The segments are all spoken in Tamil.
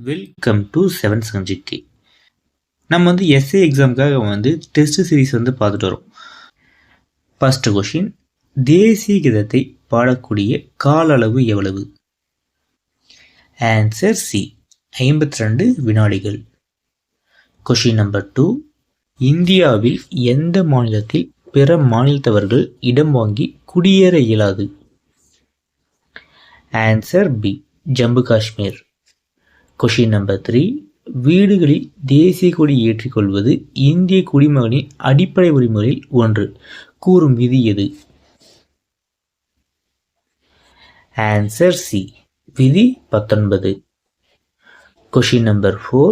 Welcome to 7th subject. நம்ம எஸ்ஏ எக்ஸாமுக்காக டெஸ்ட் சீரிஸ் பார்த்துட்டு வரோம். ஃபர்ஸ்ட் கொஷின், தேசிய கீதத்தை பாடக்கூடிய கால அளவு எவ்வளவு? ஆன்சர் சி, 52 வினாடிகள். கொஷின் நம்பர் 2, இந்தியாவில் எந்த மாநிலத்தில் பிற மாநிலத்தவர்கள் இடம் வாங்கி குடியேற இயலாது? Answer B, Jammu Kashmir. Question number 3, வீடுகளில் தேசிய கொடி ஏற்றிக்கொள்வது இந்திய குடிமகனின் அடிப்படை உரிமைகளில் ஒன்று கூறும் விதி எது? ஆன்சர் சி, விதி 19. கொஷின் நம்பர் 4,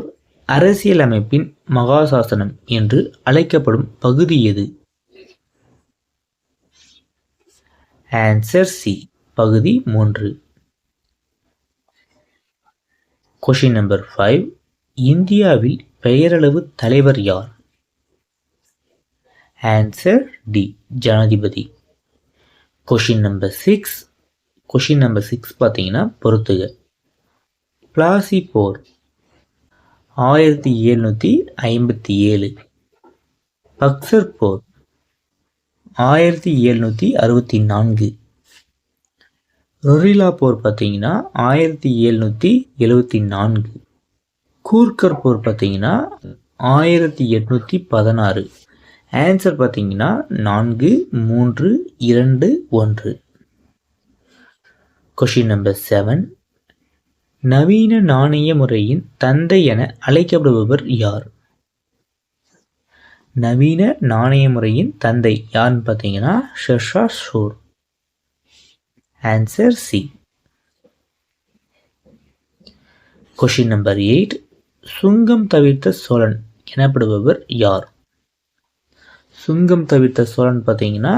அரசியலமைப்பின் மகாசாசனம் என்று அழைக்கப்படும் பகுதி எது? ஆன்சர் சி, பகுதி 3. கொஷின் நம்பர் 5, இந்தியாவில் பெயரளவு தலைவர் யார்? ஆன்சர் டி, ஜனாதிபதி. கொஷின் நம்பர் 6 பார்த்தீங்கன்னா பொறுத்துக. பிளாசி போர் 1757, பக்சர் போர் 1764, ரொரில்லா போர் பார்த்தீங்கன்னா 1774, கூர்கர் போர் பார்த்தீங்கன்னா 1816. ஆன்சர் பார்த்தீங்கன்னா 4, 3, 2, 1. கொஷின் நம்பர் 7, நவீன நாணய முறையின் தந்தை என அழைக்கப்படுபவர் யார்? நவீன நாணய முறையின் தந்தை யாருன்னு பார்த்தீங்கன்னா Sher Shah Sur. Answer C. Question number 8, சுங்கம் தவிர்த்த சோழன் எனப்படுபவர் யார்? சுங்கம் தவிர்த்த சோழன் பார்த்தீங்கன்னா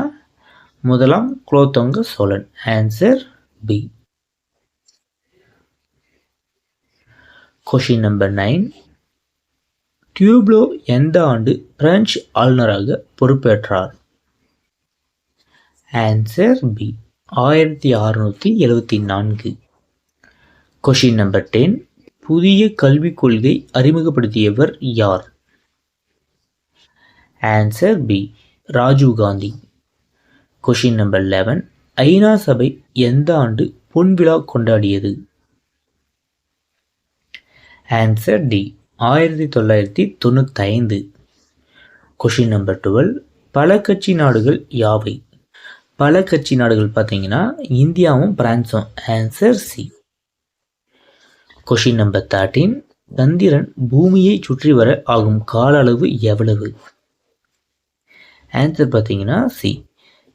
முதலாம் Kulothunga Chozhan. Answer B. Question number 9, Dupleix எந்த ஆண்டு பிரெஞ்சு ஆளுநராக பொறுப்பேற்றார்? Answer B, 1674. கொஷின் நம்பர் 10, புதிய கல்விக் கொள்கை அறிமுகப்படுத்தியவர் யார்? Answer B, Rajiv Gandhi. Question number 11, ஐநா சபை எந்த ஆண்டு பொன்விழா கொண்டாடியது? Answer D, 1995. கொஷின் நம்பர் 12, பல கட்சி நாடுகள் யாவை? பல கட்சி நாடுகள் பார்த்தீங்கன்னா இந்தியாவும் பிரான்சும். Answer C. கொஷின் நம்பர் 13, சந்திரன் பூமியை சுற்றி வர ஆகும் கால அளவு எவ்வளவு? ஆன்சர் பார்த்தீங்கன்னா சி,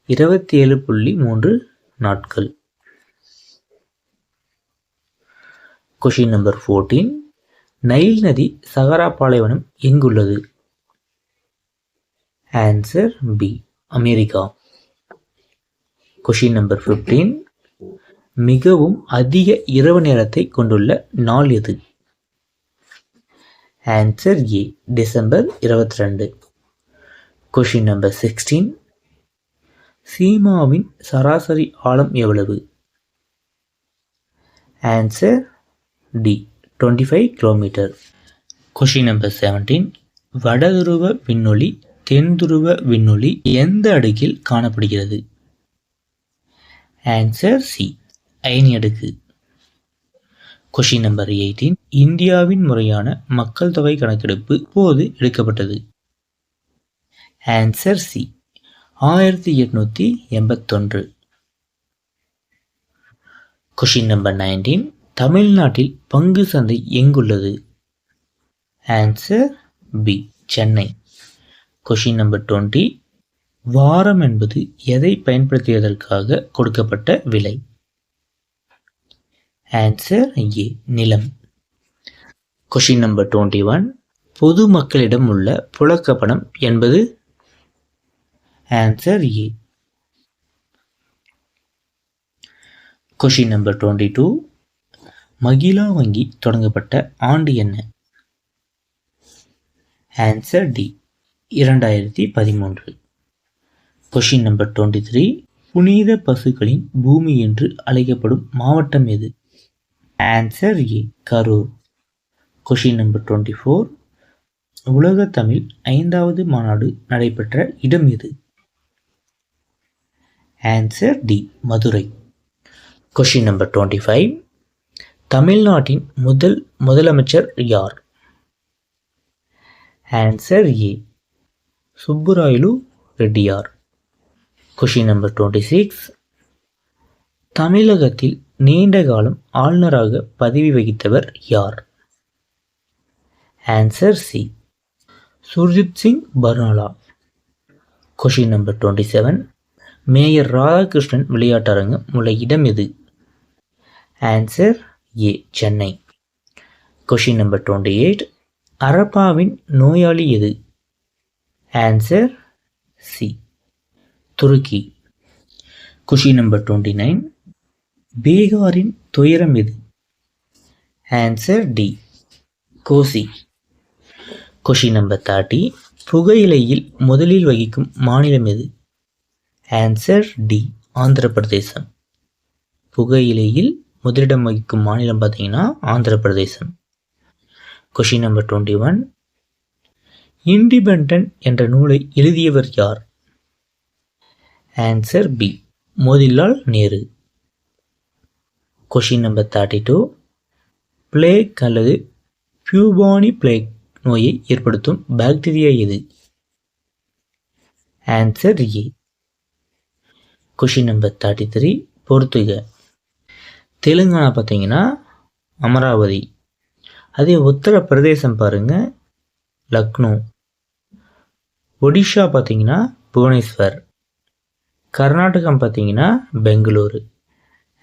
27.3 நாட்கள். கொஷின் நம்பர் 14, நைல் நதி சகாரா பாலைவனம் எங்குள்ளது? Answer B, America. Question number 15, மிகவும் அதிக இரவு நேரத்தை கொண்டுள்ள நாள் எது? Answer A, December 22. Question number 16, சீமாவின் சராசரி ஆழம் எவ்வளவு? Answer D, 25 kilometre. Question number 17, வடதுருவ விண்ணொளி தென்துருவ விண்ணொளி எந்த அடுக்கில் காணப்படுகிறது? ஆன்சர் சி, அயனி அடுக்கு. கொஷின் நம்பர் 18, இந்தியாவின் முறையான மக்கள் தொகை கணக்கெடுப்பு எப்போது எடுக்கப்பட்டது? Answer C, 1881. கொஷின் நம்பர் 19, தமிழ்நாட்டில் பங்கு சந்தை எங்குள்ளது? Answer B, Chennai. Question number 20, வாரம் என்பது எதை பயன்படுத்தியதற்காக கொடுக்கப்பட்ட விலை? ஆன்சர் ஏ, நிலம். கொஷின் நம்பர் 21, பொது மக்களிடம் உள்ள புழக்க பணம் என்பது? Answer A. Question number 22, Mahila வங்கி தொடங்கப்பட்ட ஆண்டு என்ன? Answer D, 2013. கொஷின் நம்பர் 23, புனித பசுக்களின் பூமி என்று அழைக்கப்படும் மாவட்டம் எது? Answer A, Karur. Question number 24. உலக தமிழ் 5வது மாநாடு நடைபெற்ற இடம் எது? Answer D, Madurai. Question number 25. தமிழ்நாட்டின் முதலமைச்சர் யார்? Answer A, Subbarayalu Reddiar. Question number 26. தமிழகத்தில் நீண்ட காலம் ஆளுநராக பதவி வகித்தவர் யார்? Answer C, Surjit Singh Barnala. Question number 27. Mayor Radhakrishnan விளையாட்டரங்கம் உள்ள இடம் எது? Answer A, Chennai. Question number 28. அரப்பாவின் நோயாளி எது? ஆன்சர் சி, துருக்கி. Question number 29. பீகாரின் துயரம் எது? Answer D, Kosi. Question number 30. புகையிலையில் முதலில் வகிக்கும் மாநிலம் எது? ஆன்சர் டி, ஆந்திர பிரதேசம். புகையிலையில் முதலிடம் வகிக்கும் மாநிலம் பார்த்தீங்கன்னா ஆந்திர பிரதேசம். Question number 21. இண்டிபெண்டன்ட் என்ற நூலை எழுதியவர் யார்? Answer B, Motilal Nehru. Question number 32. Plague அல்லது பியூபானி பிளேக் நோயை ஏற்படுத்தும் பாக்டீரியா எது? Answer A. Question number 33. பொறுத்துக. தெலுங்கானா பார்த்தீங்கன்னா அமராவதி. அதே உத்தரப்பிரதேசம் பாருங்கள் லக்னோ. ஒடிஷா பார்த்தீங்கன்னா புவனேஸ்வர். கர்நாடகம் பார்த்தீங்கன்னா பெங்களூரு.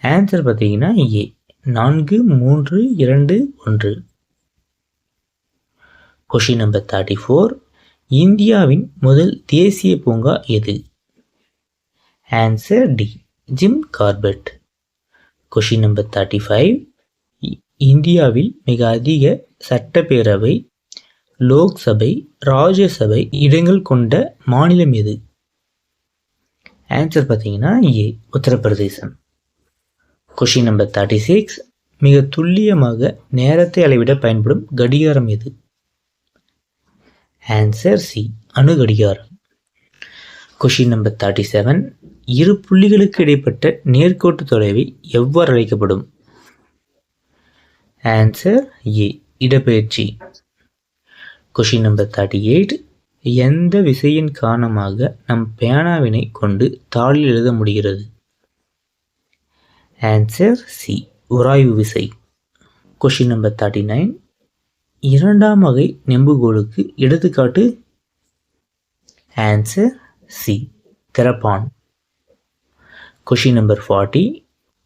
ஆன்சர் பார்த்தீங்கன்னா ஏ, 4, 3, 2, 1. Question number 34. இந்தியாவின் முதல் தேசிய பூங்கா எது? Answer D, Jim Corbett. Question number 35. இந்தியாவில் மிக அதிக சட்டப்பேரவை, லோக்சபை, ராஜ்யசபை இடங்கள் கொண்ட மாநிலம் எது? ஆன்சர் பார்த்தீங்கன்னா ஏ, உத்தரப்பிரதேசம். Question number 36. மிக துல்லியமாக நேரத்தை அளவிட பயன்படும் கடிகாரம் எது? ஆன்சர் சி, அணு கடிகாரம். Question number 37. இரு புள்ளிகளுக்கு இடைப்பட்ட நேர்கோட்டு தொலைவை எவ்வாறு அழைக்கப்படும்? ஆன்சர் ஏ, இடப்பெயர்ச்சி. Question number 38. எந்த விசையின் காரணமாக நம் பேனாவினை கொண்டு தாளில் எழுத முடிகிறது? ஆன்சர் சி, உராய்வு விசை. Question number 39. இரண்டாம் வகை நெம்புகோலுக்கு எடுத்துக்காட்டு? ஆன்சர் சி, திறப்பான். Question number 40.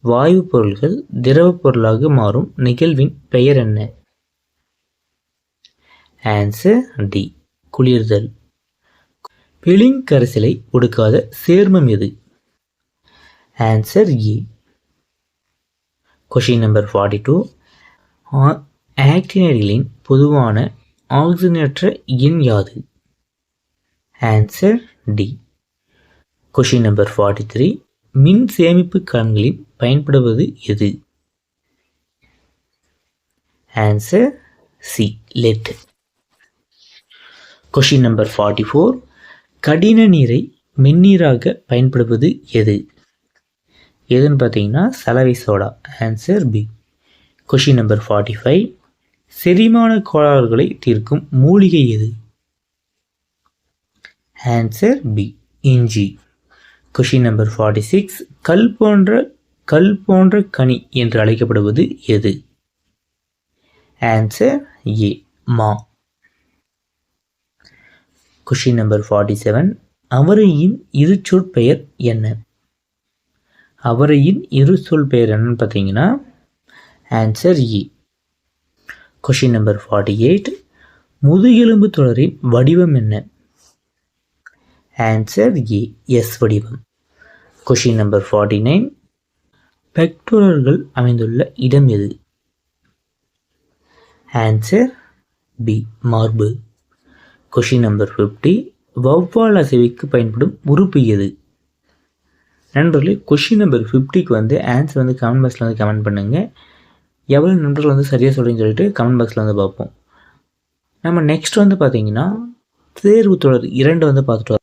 வாயு பொருள்கள் திரவ பொருளாக மாறும் நிகழ்வின் பெயர் என்ன? Answer D, குளிர்தல். பிளிங் கரைசலை ஒடுக்காத சேர்மம் எது? Answer A. Question number 42. ஆக்டினைடுகளின் பொதுவான ஆக்சிஜனேற்ற எண் யாது? Answer D. Question number 43. மின் சேமிப்பு கலன்களில் பயன்படுவது எது? Answer C, lead. Question number 44. கடின நீரை மென்னீராக பயன்படுவது எது? எதுன்னு பார்த்தீங்கன்னா சலவை soda. Answer B. Question number 45. செரிமான கோளாறுகளை தீர்க்கும் மூலிகை எது? ஆன்சர் பி, இஞ்சி. Question number 46. கல் போன்ற கனி என்று அழைக்கப்படுவது எது? ஆன்சர் ஏ, மா. Question number 47. அவரையின் இரு சொற்பெயர் என்ன? அவரையின் இரு சொல் பெயர் என்னன்னு பார்த்தீங்கன்னா ஆன்சர் ஏ. Question number 48. முதுகெலும்பு தொடரின் வடிவம் என்ன? ஆன்சர் ஏ, எஸ் வடிவம். Question number 49. பெக்டோரல்கள் அமைந்துள்ள இடம் எது? ஆன்சர் பி, மார்பு. Question number 50. வௌவால் அசைவுக்கு பயன்படும் உறுப்பு எது? நண்பர்களே, கொஷின் நம்பர் 50க்கு ஆன்சர் கமெண்ட் பாக்ஸில் கமெண்ட் பண்ணுங்கள். எவ்வளோ நண்பர்கள் வந்து சரியாக சொல்கிறீங்கன்னு சொல்லிட்டு கமெண்ட் பாக்ஸில் வந்து பார்ப்போம். நம்ம நெக்ஸ்ட் வந்து பார்த்திங்கன்னா தேர்வு தொடர் 2 வந்து பார்த்துட்டு